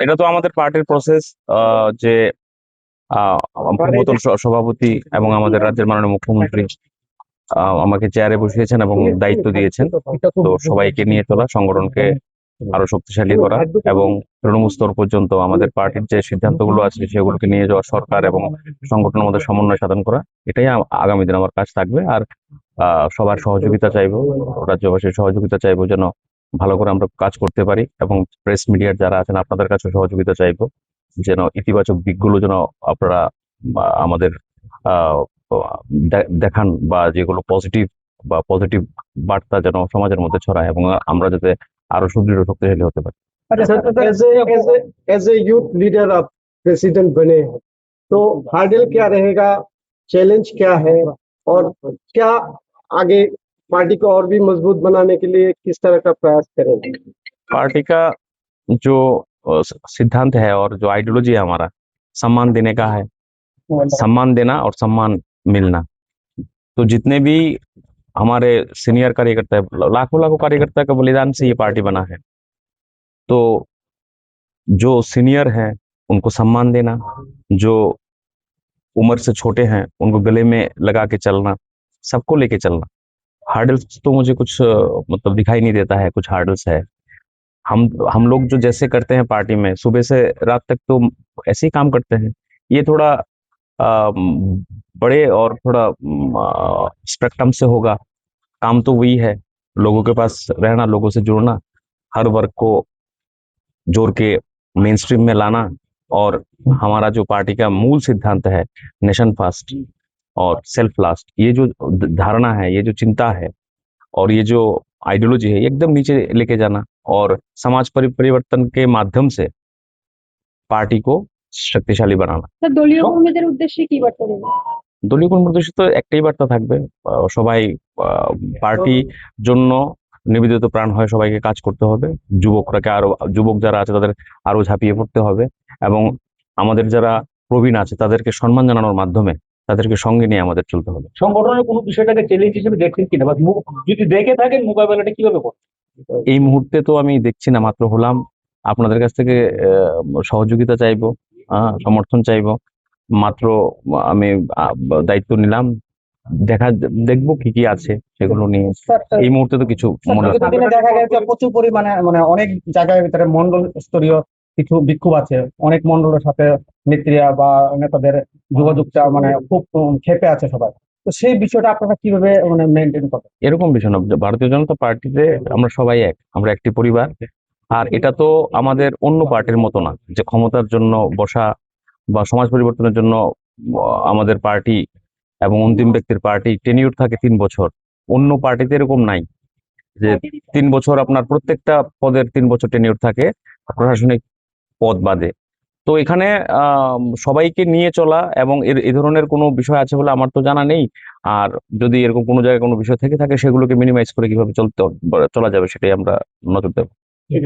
এটা তো আমাদের পার্টির প্রসেস, যে পূর্বতন সভাপতি এবং আমাদের রাজ্যের মাননীয় মুখ্যমন্ত্রী আমাকে চেয়ারে বসিয়েছেন এবং দায়িত্ব দিয়েছেন। তো সবাইকে নিয়ে চলা, সংগঠনকে আরো শক্তিশালী করা এবং তৃণমূল স্তর পর্যন্ত আমাদের পার্টির যে সিদ্ধান্তগুলো আছে সেগুলোকে নিয়ে যাওয়া, সরকার এবং সংগঠনের মধ্যে সমন্বয় সাধন করা, এটাই আগামী দিন আমার কাজ থাকবে। আর সবার সহযোগিতা চাইবো, রাজ্যবাসীর সহযোগিতা চাইবো যেন ভালো করে আমরা কাজ করতে পারি, এবং প্রেস মিডিয়ার যারা আছেন আপনাদের কাছে সহযোগিতা চাইবো যেন ইতিবাচক দিকগুলো যেন আপনারা আমাদের আহ দেখান, বা যেগুলো পজিটিভ বা পজিটিভ বার্তা যেন সমাজের মধ্যে ছড়ায় এবং আমরা যাতে আরো সুদৃঢ় শক্তিশালী হতে পারি। एज ए यूथ लीडर आप प्रेसिडेंट बने हैं, तो हार्डल क्या रहेगा, चैलेंज क्या है, और क्या आगे पार्टी को और भी मजबूत बनाने के लिए किस तरह का प्रयास करेंगे? पार्टी का जो सिद्धांत है और जो आइडियोलॉजी है हमारा, सम्मान देने का है, सम्मान देना और सम्मान मिलना। तो जितने भी हमारे सीनियर कार्यकर्ता है, लाखों लाखों कार्यकर्ता के बलिदान से ये पार्टी बना है, तो जो सीनियर हैं उनको सम्मान देना, जो उम्र से छोटे हैं उनको गले में लगा के चलना, सबको लेके चलना। हार्डल्स तो मुझे कुछ मतलब दिखाई नहीं देता है, कुछ हार्डल्स है। हम लोग जो जैसे करते हैं पार्टी में, सुबह से रात तक तो ऐसे ही काम करते हैं। ये थोड़ा बड़े और थोड़ा स्पेक्ट्रम से होगा। काम तो वही है, लोगों के पास रहना, लोगों से जुड़ना, हर वर्ग को जोड़ के मेन स्ट्रीम में लाना। और हमारा जो पार्टी का मूल सिद्धांत है, नेशन फर्स्ट और सेल्फ लास्ट, ये जो धारणा है, ये जो चिंता है और ये जो आइडियोलॉजी है, एकदम नीचे लेके जाना और समाज परिवर्तन के माध्यम से पार्टी को শক্তিশালী বানানো। দলীয় কর্মীদের উদ্দেশ্যে কি বার্তা দেবেন? দলীয় কর্মীদের উদ্দেশ্যে তো একটাই বার্তা থাকবে, সবাই পার্টি জন্য নিবেদিত প্রাণ হয়, সবাইকে কাজ করতে হবে। যুবক যারা আছে তাদের আরো ঝাঁপিয়ে পড়তে হবে, এবং আমাদের যারা প্রবীণ আছে তাদেরকে সম্মান জানানোর মাধ্যমে তাদেরকে সঙ্গে নিয়ে আমাদের চলতে হবে। সংগঠনের কোনো বিষয়টাকে চ্যালেঞ্জ হিসেবে দেখছেন কিনা, বা যদি দেখে থাকেন মোকাবেলাটা কিভাবে করবেন? এই মুহূর্তে তো আমি দেখছি না, মাত্র হলাম, আপনাদের কাছ থেকে সহযোগিতা চাইবো, সমর্থন চাইবো। মাত্র আমি দায়িত্ব নিলাম, দেখবো কি কি আছে সেগুলো নিয়ে। এই মুহূর্তে তো কিছু মনে বিগত দিনে দেখা গেছে প্রচুর পরিমাণে অনেক জায়গায় ভিতরে মন্ডল স্তরীয় কিছু বিক্ষোভ আছে, অনেক মন্ডলের সাথে নেত্রীরা বা নেতাদের যোগাযোগটা খুব ক্ষেপে আছে সবাই। তো সেই বিষয়টা আপনারা কিভাবে মেনটেন করবেন? এরকম বিষয় না, ভারতীয় জনতা পার্টিতে আমরা সবাই এক, আমরা একটি পরিবার। আর এটা তো আমাদের অন্য পার্টির মতো না যে ক্ষমতার জন্য বসা বা সমাজ পরিবর্তনের জন্য আমাদের পার্টি এবং অন্তিম ব্যক্তির পার্টি টেনিউর থাকে 3 বছর। অন্য পার্টিতে এরকম নাই যে 3 বছর আপনার প্রত্যেকটা পদের 3 বছর টেনিউর থাকে, প্রশাসনিক পদ বাদে। তো এখানে সবাইকে নিয়ে চলা এবং এই ধরনের কোনো বিষয় আছে বলে আমার তো জানা নেই। আর যদি এরকম কোনো জায়গায় কোনো বিষয় থেকে থাকে সেগুলোকে মিনিমাইজ করে কিভাবে চলা যাবে সেটাই আমরা নজর দেবো।